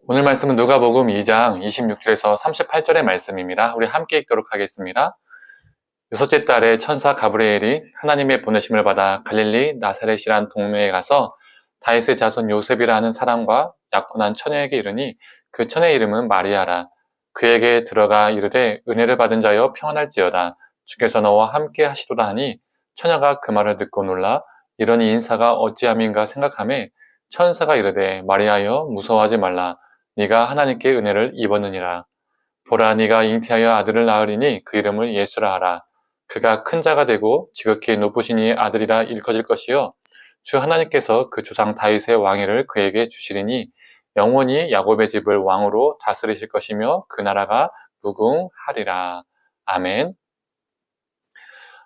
오늘 말씀은 누가복음 2장 26절에서 38절의 말씀입니다. 우리 함께 읽도록 하겠습니다. 여섯째 달에 천사 가브리엘이 하나님의 보내심을 받아 갈릴리 나사렛이란 동네에 가서 다윗의 자손 요셉이라 하는 사람과 약혼한 처녀에게 이르니 그 처녀의 이름은 마리아라. 그에게 들어가 이르되 은혜를 받은 자여 평안할지어다. 주께서 너와 함께 하시도다 하니 처녀가 그 말을 듣고 놀라 이러니 인사가 어찌함인가 생각하매 천사가 이르되 마리아여 무서워하지 말라. 네가 하나님께 은혜를 입었느니라. 보라 네가 잉태하여 아들을 낳으리니 그 이름을 예수라 하라. 그가 큰 자가 되고 지극히 높으신 이의 아들이라 일컬어질 것이요 주 하나님께서 그 조상 다윗의 왕위를 그에게 주시리니 영원히 야곱의 집을 왕으로 다스리실 것이며 그 나라가 무궁하리라. 아멘.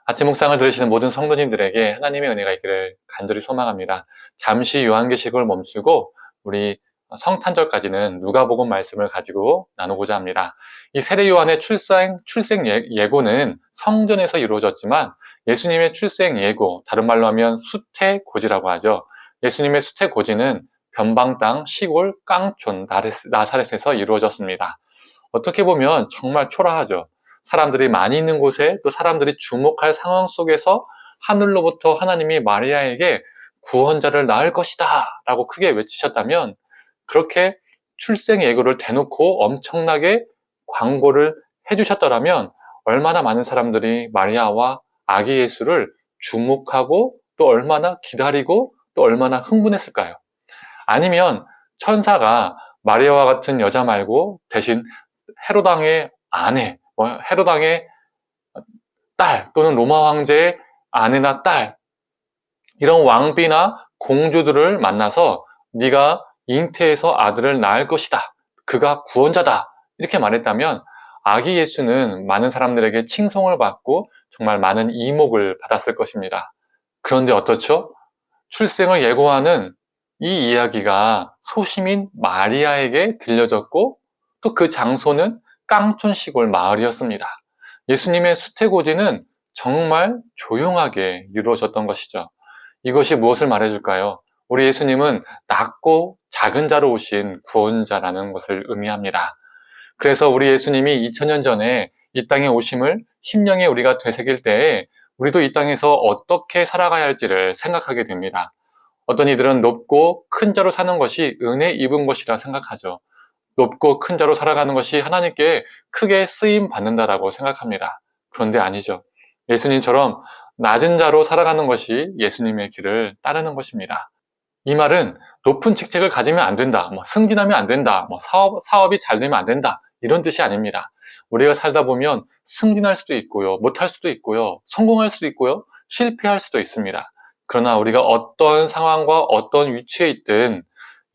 아침 묵상을 들으시는 모든 성도님들에게 하나님의 은혜가 있기를 간절히 소망합니다. 잠시 요한계시록을 멈추고 우리 성탄절까지는 누가복음 말씀을 가지고 나누고자 합니다. 이 세례 요한의 출생 예고는 성전에서 이루어졌지만 예수님의 출생 예고, 다른 말로 하면 수태고지라고 하죠. 예수님의 수태고지는 변방 땅 시골 깡촌 나사렛에서 이루어졌습니다. 어떻게 보면 정말 초라하죠. 사람들이 많이 있는 곳에 또 사람들이 주목할 상황 속에서 하늘로부터 하나님이 마리아에게 구원자를 낳을 것이다 라고 크게 외치셨다면 그렇게 출생 예고를 대놓고 엄청나게 광고를 해주셨더라면 얼마나 많은 사람들이 마리아와 아기 예수를 주목하고 또 얼마나 기다리고 또 얼마나 흥분했을까요? 아니면 천사가 마리아와 같은 여자 말고 대신 헤롯 왕의 아내, 헤롯 왕의 딸 또는 로마 황제의 아내나 딸 이런 왕비나 공주들을 만나서 네가 잉태해서 아들을 낳을 것이다. 그가 구원자다. 이렇게 말했다면 아기 예수는 많은 사람들에게 칭송을 받고 정말 많은 이목을 받았을 것입니다. 그런데 어떻죠? 출생을 예고하는 이 이야기가 소시민 마리아에게 들려졌고 또 그 장소는 깡촌 시골 마을이었습니다. 예수님의 수태고지는 정말 조용하게 이루어졌던 것이죠. 이것이 무엇을 말해줄까요? 우리 예수님은 낮고 작은 자로 오신 구원자라는 것을 의미합니다. 그래서 우리 예수님이 2000년 전에 이 땅에 오심을 심령에 우리가 되새길 때에 우리도 이 땅에서 어떻게 살아가야 할지를 생각하게 됩니다. 어떤 이들은 높고 큰 자로 사는 것이 은혜 입은 것이라 생각하죠. 높고 큰 자로 살아가는 것이 하나님께 크게 쓰임 받는다라고 생각합니다. 그런데 아니죠. 예수님처럼 낮은 자로 살아가는 것이 예수님의 길을 따르는 것입니다. 이 말은 높은 직책을 가지면 안 된다, 승진하면 안 된다, 사업이 잘 되면 안 된다 이런 뜻이 아닙니다. 우리가 살다 보면 승진할 수도 있고요, 못할 수도 있고요, 성공할 수도 있고요, 실패할 수도 있습니다. 그러나 우리가 어떤 상황과 어떤 위치에 있든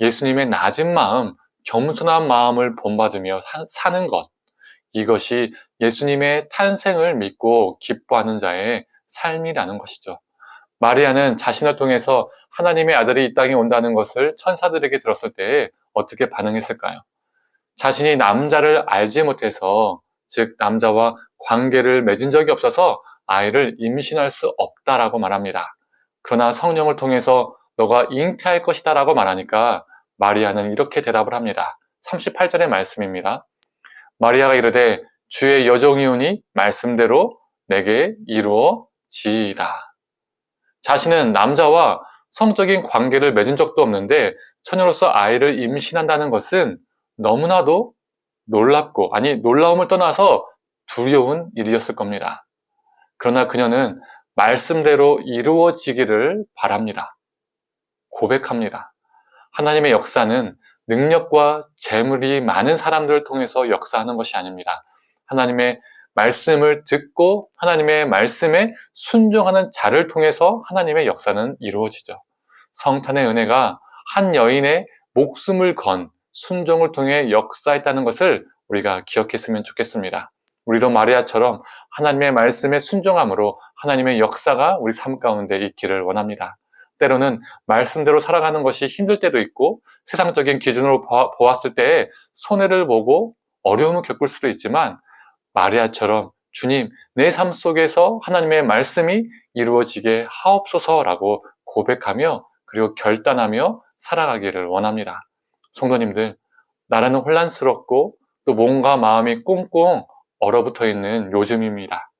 예수님의 낮은 마음, 겸손한 마음을 본받으며 사는 것, 이것이 예수님의 탄생을 믿고 기뻐하는 자의 삶이라는 것이죠. 마리아는 자신을 통해서 하나님의 아들이 이 땅에 온다는 것을 천사들에게 들었을 때 어떻게 반응했을까요? 자신이 남자를 알지 못해서, 즉 남자와 관계를 맺은 적이 없어서 아이를 임신할 수 없다라고 말합니다. 그러나 성령을 통해서 너가 잉태할 것이다 라고 말하니까 마리아는 이렇게 대답을 합니다. 38절의 말씀입니다. 마리아가 이르되 주의 여종이오니 말씀대로 내게 이루어지이다. 자신은 남자와 성적인 관계를 맺은 적도 없는데 처녀로서 아이를 임신한다는 것은 너무나도 놀랍고, 놀라움을 떠나서 두려운 일이었을 겁니다. 그러나 그녀는 말씀대로 이루어지기를 바랍니다. 고백합니다. 하나님의 역사는 능력과 재물이 많은 사람들을 통해서 역사하는 것이 아닙니다. 하나님의 말씀을 듣고 하나님의 말씀에 순종하는 자를 통해서 하나님의 역사는 이루어지죠. 성탄의 은혜가 한 여인의 목숨을 건 순종을 통해 역사했다는 것을 우리가 기억했으면 좋겠습니다. 우리도 마리아처럼 하나님의 말씀에 순종함으로 하나님의 역사가 우리 삶 가운데 있기를 원합니다. 때로는 말씀대로 살아가는 것이 힘들 때도 있고 세상적인 기준으로 보았을 때에 손해를 보고 어려움을 겪을 수도 있지만 마리아처럼 주님, 내 삶 속에서 하나님의 말씀이 이루어지게 하옵소서라고 고백하며 그리고 결단하며 살아가기를 원합니다. 성도님들, 나라는 혼란스럽고 또 몸과 마음이 꽁꽁 얼어붙어 있는 요즘입니다.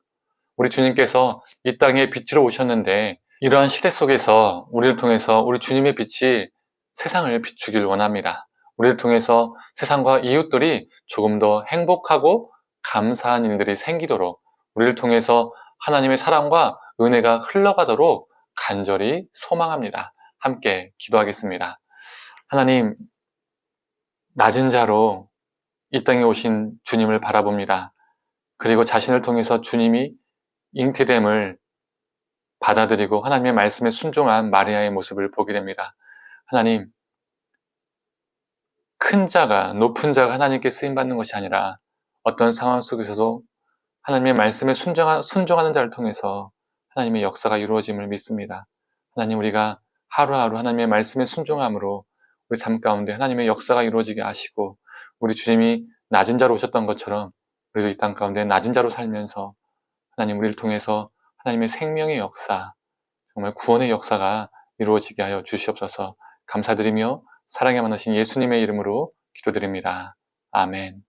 우리 주님께서 이 땅에 빛으로 오셨는데 이러한 시대 속에서 우리를 통해서 우리 주님의 빛이 세상을 비추길 원합니다. 우리를 통해서 세상과 이웃들이 조금 더 행복하고 감사한 일들이 생기도록 우리를 통해서 하나님의 사랑과 은혜가 흘러가도록 간절히 소망합니다. 함께 기도하겠습니다. 하나님, 낮은 자로 이 땅에 오신 주님을 바라봅니다. 그리고 자신을 통해서 주님이 잉태됨을 받아들이고 하나님의 말씀에 순종한 마리아의 모습을 보게 됩니다. 하나님, 큰 자가, 높은 자가 하나님께 쓰임받는 것이 아니라 어떤 상황 속에서도 하나님의 말씀에 순종하는 자를 통해서 하나님의 역사가 이루어짐을 믿습니다. 하나님, 우리가 하루하루 하나님의 말씀에 순종함으로 우리 삶 가운데 하나님의 역사가 이루어지게 하시고 우리 주님이 낮은 자로 오셨던 것처럼 우리도 이 땅 가운데 낮은 자로 살면서 하나님 우리를 통해서 하나님의 생명의 역사, 정말 구원의 역사가 이루어지게 하여 주시옵소서. 감사드리며 사랑에 많으신 예수님의 이름으로 기도드립니다. 아멘.